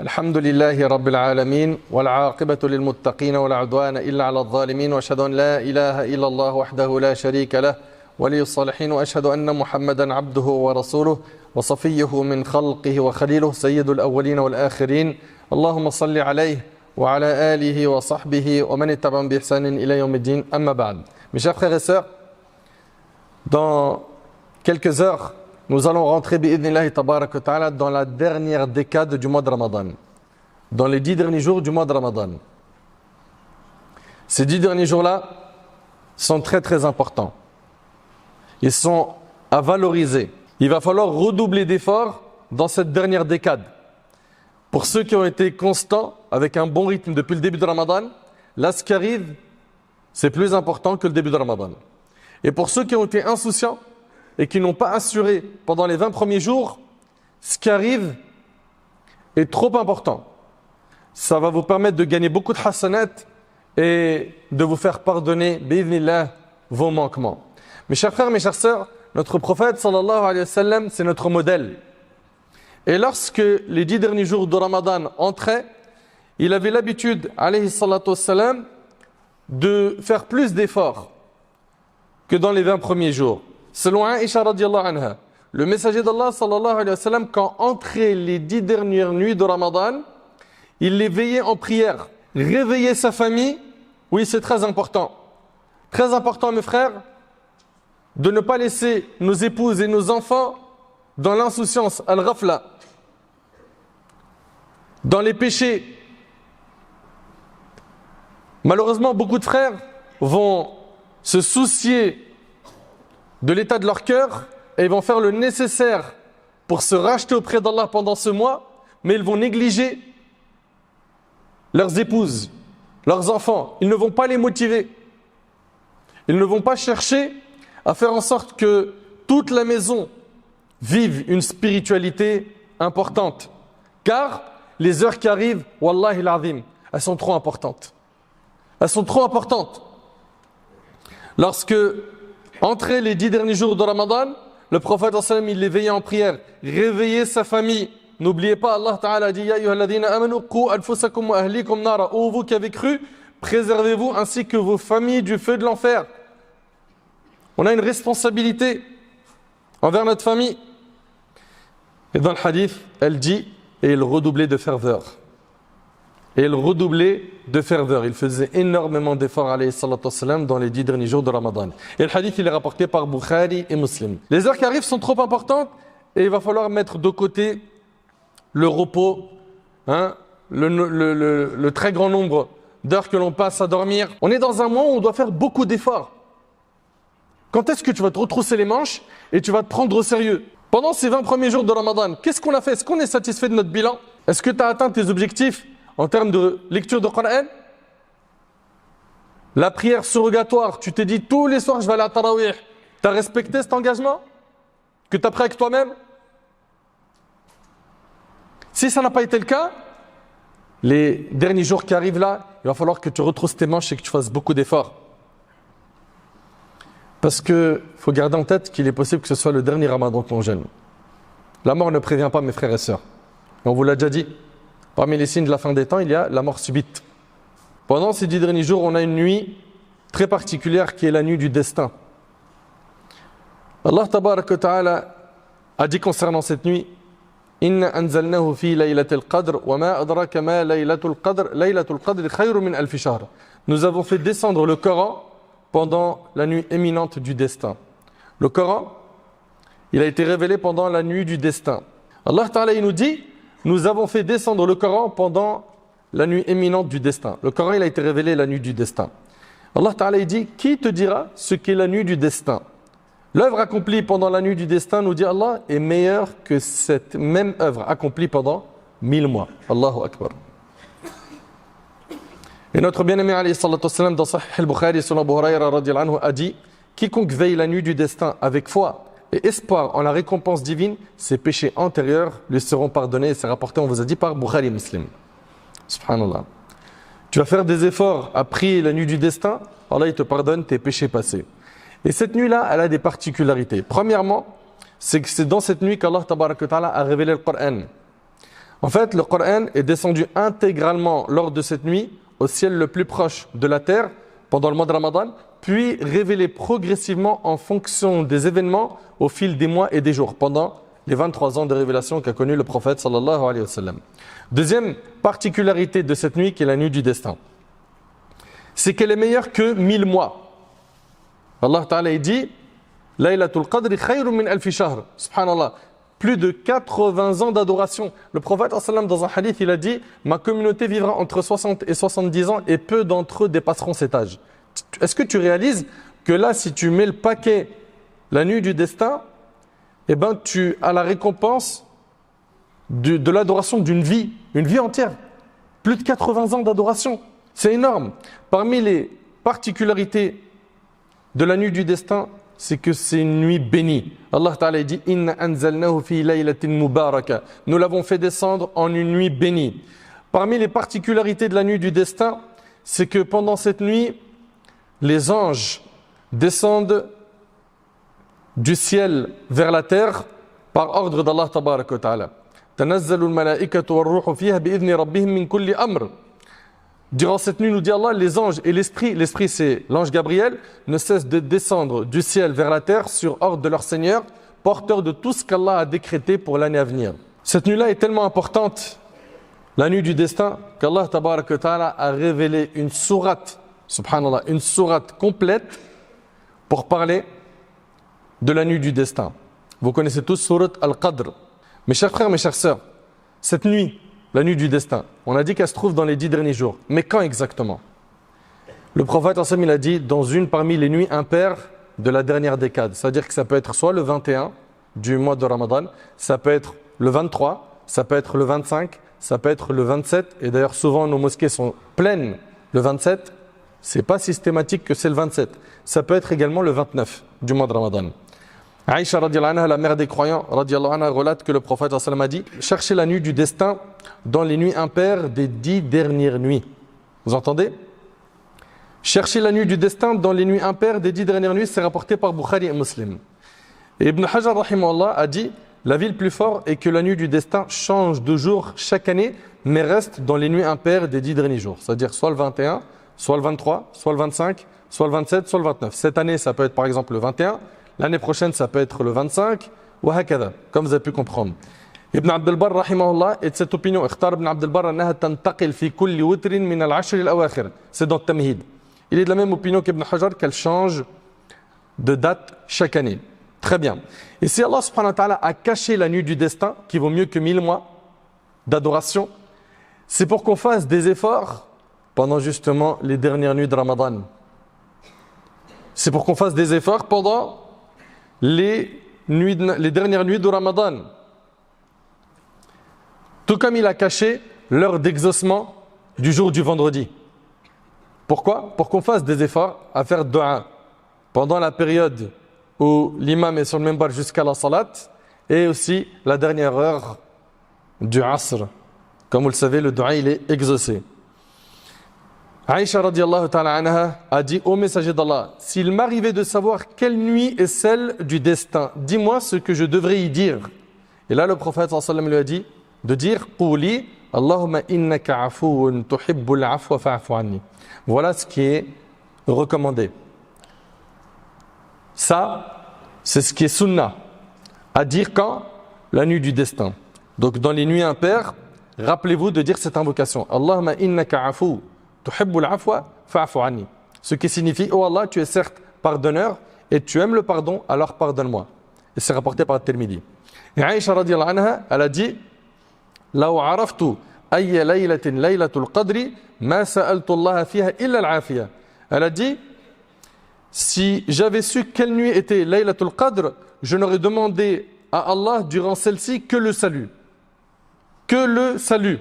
الحمد لله رب العالمين والعاقبة للمتقين ولا عدوان إلا على الظالمين وأشهد أن لا إله إلا الله وحده لا شريك له ولي الصالحين وأشهد أن محمدا عبده ورسوله وصفيه من خلقه وخليله سيد الأولين والآخرين اللهم صل عليه وعلى آله وصحبه ومن اتبعهم بإحسان إلى يوم الدين أما بعد. Mes chers frères et sœurs, dans quelques heures, nous allons rentrer bi'idhnillahi tabarak wa ta'ala dans la dernière décade du mois de Ramadan, dans les 10 derniers jours du mois de Ramadan. Ces 10 derniers jours-là sont très très importants. Ils sont à valoriser. Il va falloir redoubler d'efforts dans cette dernière décade. Pour ceux qui ont été constants avec un bon rythme depuis le début de Ramadan, là ce qui arrive, c'est plus important que le début de Ramadan. Et pour ceux qui ont été insouciants et qui n'ont pas assuré pendant les 20 premiers jours, ce qui arrive est trop important. Ça va vous permettre de gagner beaucoup de hasanat et de vous faire pardonner, bi'idhnillah, vos manquements. Mes chers frères, mes chères sœurs, notre prophète sallallahu alayhi wa sallam, c'est notre modèle. Et lorsque les 10 derniers jours de Ramadan entraient, il avait l'habitude, alayhi salatu wassalam, de faire plus d'efforts que dans les 20 premiers jours. Selon Aïcha radiallahu anha, le messager d'Allah sallallahu alayhi wa sallam, quand entraient les 10 dernières nuits de Ramadan, il les veillait en prière. Réveiller sa famille, oui, c'est très important. Très important, mes frères, de ne pas laisser nos épouses et nos enfants dans l'insouciance, al-ghafla, dans les péchés. Malheureusement, beaucoup de frères vont se soucier de l'état de leur cœur et ils vont faire le nécessaire pour se racheter auprès d'Allah pendant ce mois, mais ils vont négliger leurs épouses, leurs enfants. Ils ne vont pas les motiver. Ils ne vont pas chercher à faire en sorte que toute la maison vive une spiritualité importante. Car les heures qui arrivent, wallahi l'azim, elles sont trop importantes. Elles sont trop importantes. Lorsque entraient les 10 derniers jours de Ramadan, le prophète sallam, il les veillait en prière, réveillait sa famille. N'oubliez pas, Allah Ta'ala dit: Ya ayyuhalladhina amanu qu anfusakum wa ahlikum nara. Ô vous qui avez cru, préservez-vous ainsi que vos familles du feu de l'enfer. On a une responsabilité envers notre famille. Et dans le hadith, elle dit, et il redoublait de ferveur. Et il redoublait de ferveur. Il faisait énormément d'efforts, alayhi salatu wassalam, dans les 10 derniers jours de Ramadan. Et le hadith, il est rapporté par Bukhari et Muslim. Les heures qui arrivent sont trop importantes et il va falloir mettre de côté le repos, le très grand nombre d'heures que l'on passe à dormir. On est dans un mois où on doit faire beaucoup d'efforts. Quand est-ce que tu vas te retrousser les manches et tu vas te prendre au sérieux? Pendant ces 20 premiers jours de Ramadan, qu'est-ce qu'on a fait? Est-ce qu'on est satisfait de notre bilan? Est-ce que tu as atteint tes objectifs en termes de lecture de Coran? La prière surrogatoire, tu t'es dit tous les soirs je vais aller à Tarawih. Tu as respecté cet engagement que tu as pris avec toi-même? Si ça n'a pas été le cas, les derniers jours qui arrivent là, il va falloir que tu retrousses tes manches et que tu fasses beaucoup d'efforts. Parce qu'il faut garder en tête qu'il est possible que ce soit le dernier Ramadan que l'on jeûne. La mort ne prévient pas, mes frères et sœurs. Et on vous l'a déjà dit. Parmi les signes de la fin des temps, il y a la mort subite. Pendant ces 10 derniers jours, on a une nuit très particulière qui est la nuit du destin. Allah tabarak wa ta'ala a dit concernant cette nuit: Inna anzalnahu fi laylatil qadr wa ma adraka ma laylatul qadr khayrun min alf shahr. Nous avons fait descendre le Coran pendant la nuit éminente du destin. Le Coran, il a été révélé pendant la nuit du destin. Allah Ta'ala, il nous dit: nous avons fait descendre le Coran pendant la nuit éminente du destin. Le Coran, il a été révélé la nuit du destin. Allah Ta'ala, il dit: qui te dira ce qu'est la nuit du destin? L'œuvre accomplie pendant la nuit du destin, nous dit Allah, est meilleure que cette même œuvre accomplie pendant 1000 mois. Allahu Akbar. Et notre bien-aimé alayhi salatu wassalam, dans Sahih al-Bukhari, selon Abu Hurayra radiyallahu anhu, a dit: quiconque veille la nuit du destin avec foi et espoir en la récompense divine, ses péchés antérieurs lui seront pardonnés. Et c'est rapporté, on vous a dit, par Bukhari et Muslim. Subhanallah. Tu vas faire des efforts à prier la nuit du destin, Allah il te pardonne tes péchés passés. Et cette nuit-là, elle a des particularités. Premièrement, c'est que c'est dans cette nuit qu'Allah tabaraka wa ta'ala a révélé le Coran. En fait, le Coran est descendu intégralement lors de cette nuit au ciel le plus proche de la terre pendant le mois de Ramadan, puis révélé progressivement en fonction des événements au fil des mois et des jours pendant les 23 ans de révélation qu'a connu le prophète sallallahu alayhi wa sallam. Deuxième particularité de cette nuit qui est la nuit du destin, c'est qu'elle est meilleure que 1000 mois. Allah Ta'ala dit Laylatul Qadri khayrun min alfi shahr. Subhanallah. Plus de 80 ans d'adoration. Le prophète sallam dans un hadith, il a dit ma communauté vivra entre 60 et 70 ans et peu d'entre eux dépasseront cet âge. Est-ce que tu réalises que là, si tu mets le paquet la nuit du destin, eh ben, tu as la récompense de l'adoration d'une vie, une vie entière. Plus de 80 ans d'adoration. C'est énorme. Parmi les particularités de la nuit du destin, c'est que c'est une nuit bénie. Allah Ta'ala dit Inna anzalnahu fi laylatin mubaraka. Nous l'avons fait descendre en une nuit bénie. Parmi les particularités de la nuit du destin, c'est que pendant cette nuit, les anges descendent du ciel vers la terre par ordre d'Allah Tabaraka wa Ta'ala. Tanazzalu al-malaikatu war-ruhu fiha bi'idhni rabbihim min kulli amr. Durant cette nuit, nous dit Allah, les anges et l'esprit c'est l'ange Gabriel, ne cessent de descendre du ciel vers la terre sur ordre de leur Seigneur, porteur de tout ce qu'Allah a décrété pour l'année à venir. Cette nuit-là est tellement importante, la nuit du destin, qu'Allah Tabaraka wa Ta'ala a révélé une sourate, subhanallah, une sourate complète pour parler de la nuit du destin. Vous connaissez tous sourate Al-Qadr. Mes chers frères, mes chères sœurs, cette nuit, la nuit du destin, on a dit qu'elle se trouve dans les 10 derniers jours. Mais quand exactement? Le prophète il a dit dans une parmi les nuits impaires de la dernière décade. C'est-à-dire que ça peut être soit le 21 du mois de Ramadan, ça peut être le 23, ça peut être le 25, ça peut être le 27. Et d'ailleurs, souvent nos mosquées sont pleines le 27. C'est pas systématique que c'est le 27. Ça peut être également le 29 du mois de Ramadan. Aïcha radiallahu anha, la mère des croyants, radiallahu anha, relate que le prophète a dit « Cherchez la nuit du destin dans les nuits impaires des 10 dernières nuits. » Vous entendez? Cherchez la nuit du destin dans les nuits impaires des 10 dernières nuits, c'est rapporté par Bukhari et Muslim. Et Ibn Hajar rahimahullah a dit « La vie le plus fort est que la nuit du destin change de jour chaque année, mais reste dans les nuits impaires des 10 derniers jours. » C'est-à-dire soit le 21, soit le 23, soit le 25, soit le 27, soit le 29. Cette année, ça peut être par exemple le 21. L'année prochaine, ça peut être le 25, ou hakada, comme vous avez pu comprendre. Ibn Abd al-Barr, rahimahullah, est de cette opinion. Ikhtar ibn Abd al-Barr, annaha tantaqil fi kulli witrin min al-ashr al-awakhir. C'est dans Tamhid. Il est de la même opinion qu'Ibn Hajar, qu'elle change de date chaque année. Très bien. Et si Allah subhanahu wa ta'ala a caché la nuit du destin, qui vaut mieux que 1000 mois d'adoration, c'est pour qu'on fasse des efforts pendant justement les dernières nuits de Ramadan. C'est pour qu'on fasse des efforts pendant les dernières nuits de Ramadan. Tout comme il a caché l'heure d'exaucement du jour du vendredi. Pourquoi? Pour qu'on fasse des efforts à faire dua pendant la période où l'imam est sur le minbar jusqu'à la salat et aussi la dernière heure du asr. Comme vous le savez, le dua il est exaucé. Aïcha radiallahu ta'ala anha a dit au messager d'Allah, s'il m'arrivait de savoir quelle nuit est celle du destin, dis-moi ce que je devrais y dire. Et là le prophète sallallahu alayhi wa sallam lui a dit de dire Qouli Allahumma innaka afuun tuhibbul afwa fa'fu anni. Voilà ce qui est recommandé. Ça, c'est ce qui est sunnah. À dire quand? La nuit du destin. Donc dans les nuits impaires, rappelez-vous de dire cette invocation. Allahumma innaka afuun tuhibbul afwa fa'fu anni. Ce qui signifie oh Allah, tu es certes pardonneur et tu aimes le pardon, alors pardonne-moi. Et c'est rapporté par Tirmidhi. Et Aïcha radiallahu anha, elle a dit Law araftu ayya laylatin laylatul qadri ma sa'altu Allah fiha illa al-afiya. Elle a dit si j'avais su quelle nuit était Laylatul Qadr, je n'aurais demandé à Allah durant celle-ci que le salut. Que le salut.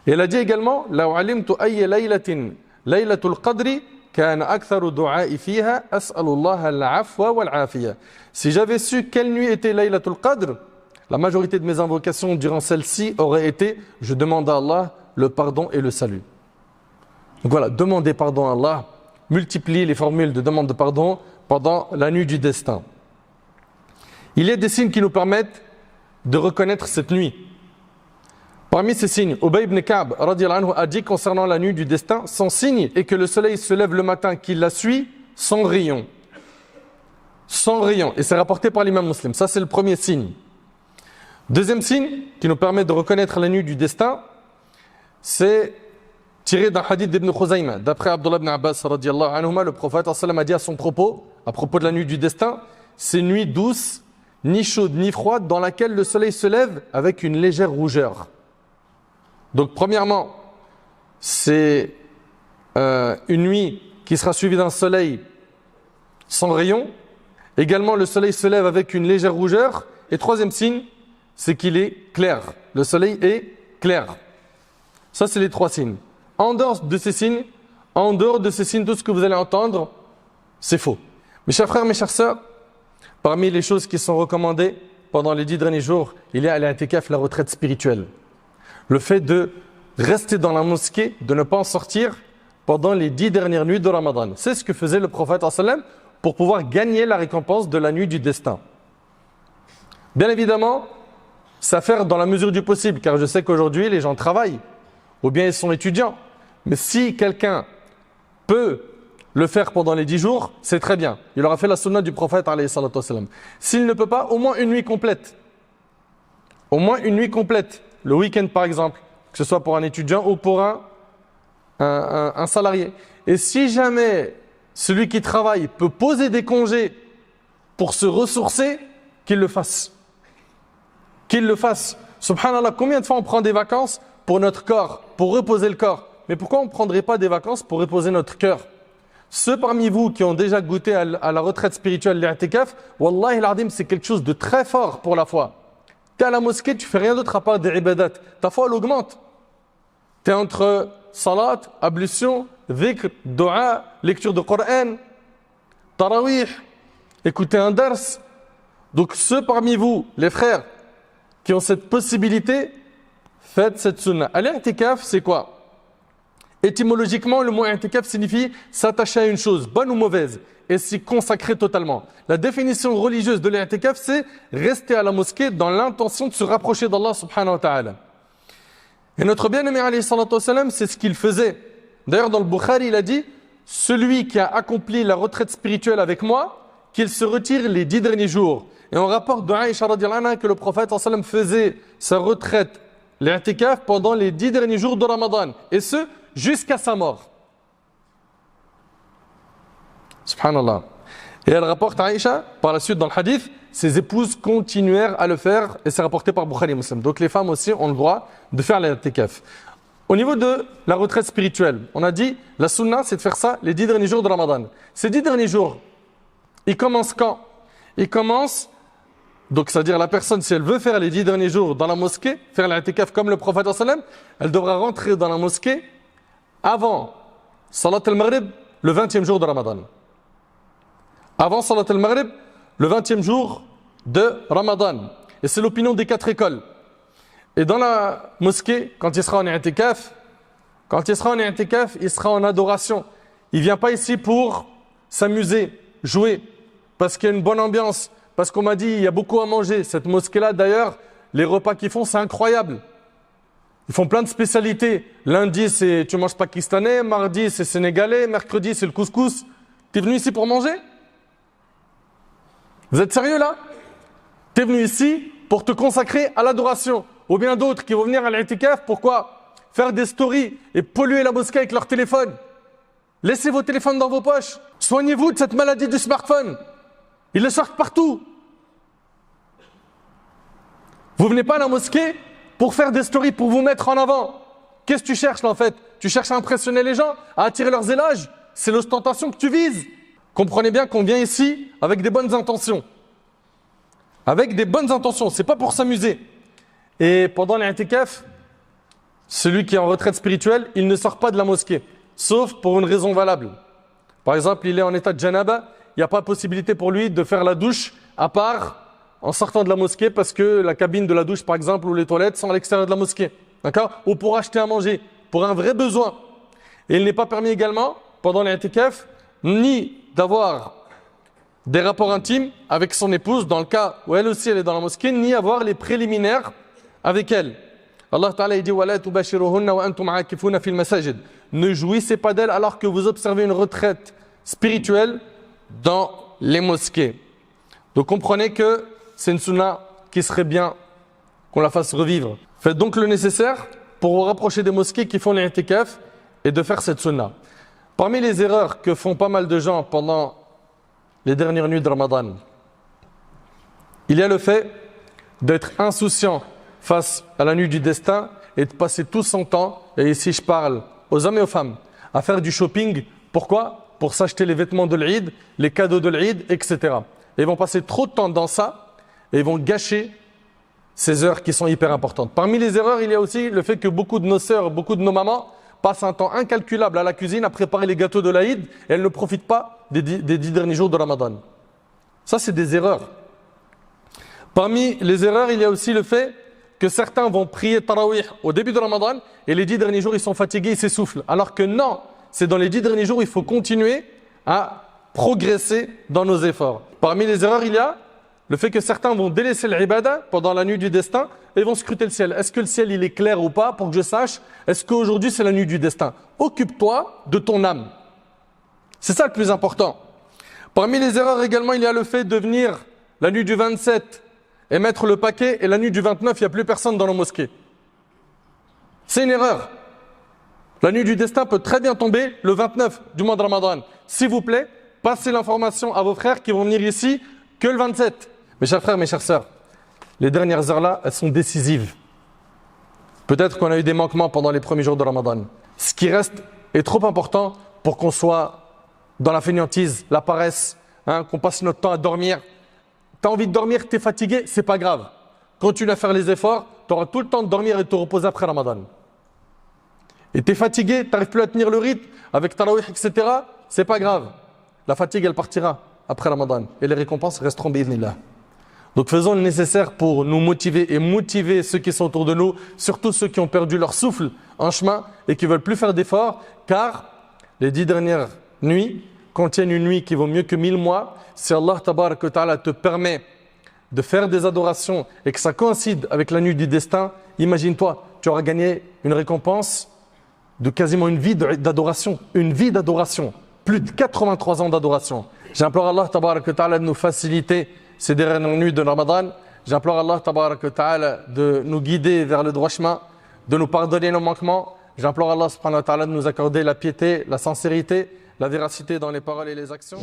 Et elle a dit également Law alimtu ayya laylatin laylatul qadri kana aktharu du'a'i fiha as'alu Allah al-afwa wal-afiya. Si j'avais su quelle nuit était Laylatul Qadr, la majorité de mes invocations durant celle-ci aurait été je demande à Allah le pardon et le salut. Donc voilà, demandez pardon à Allah, multipliez les formules de demande de pardon pendant la nuit du destin. Il y a des signes qui nous permettent de reconnaître cette nuit. Parmi ces signes, Ubay ibn Ka'b radiyallahu anhu a dit concernant la nuit du destin, son signe est que le soleil se lève le matin qui la suit sans rayon. Sans rayon. Et c'est rapporté par l'imam Muslim. Ça, c'est le premier signe. Deuxième signe qui nous permet de reconnaître la nuit du destin, c'est tiré d'un hadith d'Ibn Khuzayma. D'après Abdullah ibn Abbas radiyallahu anhuma, le prophète a dit à son propos, à propos de la nuit du destin, c'est une nuit douce, ni chaude ni froide, dans laquelle le soleil se lève avec une légère rougeur. Donc premièrement, c'est une nuit qui sera suivie d'un soleil sans rayon. Également, le soleil se lève avec une légère rougeur. Et troisième signe, c'est qu'il est clair. Le soleil est clair. Ça, c'est les trois signes. En dehors de ces signes, tout ce que vous allez entendre, c'est faux. Mes chers frères, mes chères sœurs, parmi les choses qui sont recommandées pendant les 10 derniers jours, il y a l'I'tikaf, la retraite spirituelle. Le fait de rester dans la mosquée, de ne pas en sortir pendant les 10 dernières nuits de Ramadan. C'est ce que faisait le prophète sallam pour pouvoir gagner la récompense de la nuit du destin. Bien évidemment, ça faire dans la mesure du possible, car je sais qu'aujourd'hui les gens travaillent, ou bien ils sont étudiants. Mais si quelqu'un peut le faire pendant les 10 jours, c'est très bien. Il aura fait la sunna du prophète alayhi salatu wassalam. S'il ne peut pas, au moins une nuit complète. Au moins une nuit complète. Le week-end par exemple, que ce soit pour un étudiant ou pour un salarié. Et si jamais celui qui travaille peut poser des congés pour se ressourcer, qu'il le fasse. Qu'il le fasse. Subhanallah, combien de fois on prend des vacances pour notre corps, pour reposer le corps? Mais pourquoi on ne prendrait pas des vacances pour reposer notre cœur? Ceux parmi vous qui ont déjà goûté à la retraite spirituelle, l'I'tikaf, Wallahi l'Adim, c'est quelque chose de très fort pour la foi. Tu es à la mosquée, tu fais rien d'autre à part des ibadat. Ta foi, elle augmente. Tu es entre salat, ablution, dhikr, dua, lecture de Coran, tarawih, écouter un dars. Donc ceux parmi vous, les frères, qui ont cette possibilité, faites cette sunna. L'I'tikaf, c'est quoi? Étymologiquement, le mot i'tikaf signifie s'attacher à une chose, bonne ou mauvaise, et s'y consacrer totalement. La définition religieuse de l'I'tikaf, c'est rester à la mosquée dans l'intention de se rapprocher d'Allah subhanahu wa ta'ala. Et notre bien-aimé alayhi salatu wassalam, c'est ce qu'il faisait. D'ailleurs, dans le Bukhari, il a dit, celui qui a accompli la retraite spirituelle avec moi, qu'il se retire les 10 derniers jours. Et on rapporte de Aïcha radiyallahu anha que le prophète sallam faisait sa retraite, l'I'tikaf, pendant les 10 derniers jours de Ramadan. Et ce, jusqu'à sa mort. Subhanallah. Et elle rapporte à Aïcha, par la suite dans le hadith, ses épouses continuèrent à le faire, et c'est rapporté par Bukhari Muslim. Donc les femmes aussi ont le droit de faire l'I'tikaf. Au niveau de la retraite spirituelle, on a dit, la sunna, c'est de faire ça les 10 derniers jours de Ramadan. Ces 10 derniers jours, ils commencent quand? Ils commencent, donc c'est-à-dire la personne, si elle veut faire les 10 derniers jours dans la mosquée, faire l'I'tikaf comme le prophète sallam, elle devra rentrer dans la mosquée avant Salat al-Maghrib, le 20e jour de Ramadan. Avant Salat al-Maghrib, le 20e jour de Ramadan. Et c'est l'opinion des 4 écoles. Et dans la mosquée, quand il sera en i'tikaf, il sera en adoration. Il ne vient pas ici pour s'amuser, jouer, parce qu'il y a une bonne ambiance, parce qu'on m'a dit il y a beaucoup à manger. Cette mosquée-là, d'ailleurs, les repas qu'ils font, c'est incroyable. Ils font plein de spécialités. Lundi, c'est tu manges pakistanais. Mardi, c'est sénégalais. Mercredi, c'est le couscous. Tu es venu ici pour manger? Vous êtes sérieux là? Tu es venu ici pour te consacrer à l'adoration. Ou bien d'autres qui vont venir à l'I'tikaf. Pourquoi? Faire des stories et polluer la mosquée avec leur téléphone. Laissez vos téléphones dans vos poches. Soignez-vous de cette maladie du smartphone. Ils le sortent partout. Vous venez pas à la mosquée pour faire des stories, pour vous mettre en avant. Qu'est-ce que tu cherches là en fait? Tu cherches à impressionner les gens, à attirer leurs éloges. C'est l'ostentation que tu vises. Comprenez bien qu'on vient ici avec des bonnes intentions. Avec des bonnes intentions, c'est pas pour s'amuser. Et pendant l'I'tikaf, celui qui est en retraite spirituelle, il ne sort pas de la mosquée, sauf pour une raison valable. Par exemple, il est en état de janaba, il n'y a pas possibilité pour lui de faire la douche à part en sortant de la mosquée parce que la cabine de la douche, par exemple, ou les toilettes sont à l'extérieur de la mosquée. D'accord? Ou pour acheter à manger, pour un vrai besoin. Et il n'est pas permis également, pendant l'I'tikaf, ni d'avoir des rapports intimes avec son épouse, dans le cas où elle aussi elle est dans la mosquée, ni avoir les préliminaires avec elle. Allah Ta'ala il dit وَلَا تُبَاشِرُهُنَّ وَأَنْتُمْ عَاكِفُونَ فِي الْمَسَاجِدِ. Ne jouissez pas d'elles alors que vous observez une retraite spirituelle dans les mosquées. Donc comprenez que c'est une sunna qui serait bien qu'on la fasse revivre. Faites donc le nécessaire pour vous rapprocher des mosquées qui font l'i'tikaf et de faire cette sunna. Parmi les erreurs que font pas mal de gens pendant les dernières nuits de Ramadan, il y a le fait d'être insouciant face à la nuit du destin et de passer tout son temps, et ici je parle aux hommes et aux femmes, à faire du shopping. Pourquoi? Pour s'acheter les vêtements de l'Eid, les cadeaux de l'Eid, etc. Et ils vont passer trop de temps dans ça et ils vont gâcher ces heures qui sont hyper importantes. Parmi les erreurs, il y a aussi le fait que beaucoup de nos sœurs, beaucoup de nos mamans passent un temps incalculable à la cuisine à préparer les gâteaux de l'Aïd et elles ne profitent pas des 10 derniers jours de Ramadan. Ça, c'est des erreurs. Parmi les erreurs, il y a aussi le fait que certains vont prier Tarawih au début de Ramadan et les 10 derniers jours, ils sont fatigués, ils s'essoufflent. Alors que non, c'est dans les 10 derniers jours où il faut continuer à progresser dans nos efforts. Parmi les erreurs, il y a le fait que certains vont délaisser l'ibada pendant la nuit du destin et vont scruter le ciel. Est-ce que le ciel il est clair ou pas pour que je sache? Est-ce qu'aujourd'hui c'est la nuit du destin? Occupe-toi de ton âme. C'est ça le plus important. Parmi les erreurs également, il y a le fait de venir la nuit du 27 et mettre le paquet et la nuit du 29, il n'y a plus personne dans nos mosquées. C'est une erreur. La nuit du destin peut très bien tomber le 29 du mois de Ramadan. S'il vous plaît, passez l'information à vos frères qui vont venir ici que le 27. Mes chers frères, mes chères sœurs, les dernières heures là, elles sont décisives. Peut-être qu'on a eu des manquements pendant les premiers jours de Ramadan. Ce qui reste est trop important pour qu'on soit dans la fainéantise, la paresse, qu'on passe notre temps à dormir. Tu as envie de dormir, tu es fatigué, c'est pas grave. Continue à faire les efforts, tu auras tout le temps de dormir et de te reposer après Ramadan. Et tu es fatigué, tu n'arrives plus à tenir le rythme avec Tarawih, etc. C'est pas grave. La fatigue, elle partira après Ramadan. Et les récompenses resteront bi'idhnillah. Donc faisons le nécessaire pour nous motiver et motiver ceux qui sont autour de nous, surtout ceux qui ont perdu leur souffle en chemin et qui ne veulent plus faire d'efforts, car les 10 dernières nuits contiennent une nuit qui vaut mieux que 1000 mois. Si Allah tabarak wa ta'ala te permet de faire des adorations et que ça coïncide avec la nuit du destin, imagine-toi, tu auras gagné une récompense de quasiment une vie d'adoration. Une vie d'adoration. Plus de 83 ans d'adoration. J'implore Allah tabarak wa ta'ala de nous faciliter ces dernières nuits de Ramadan. J'implore Allah tabarak wa ta'ala de nous guider vers le droit chemin, de nous pardonner nos manquements. J'implore Allah subhanahu wa ta'ala de nous accorder la piété, la sincérité, la véracité dans les paroles et les actions.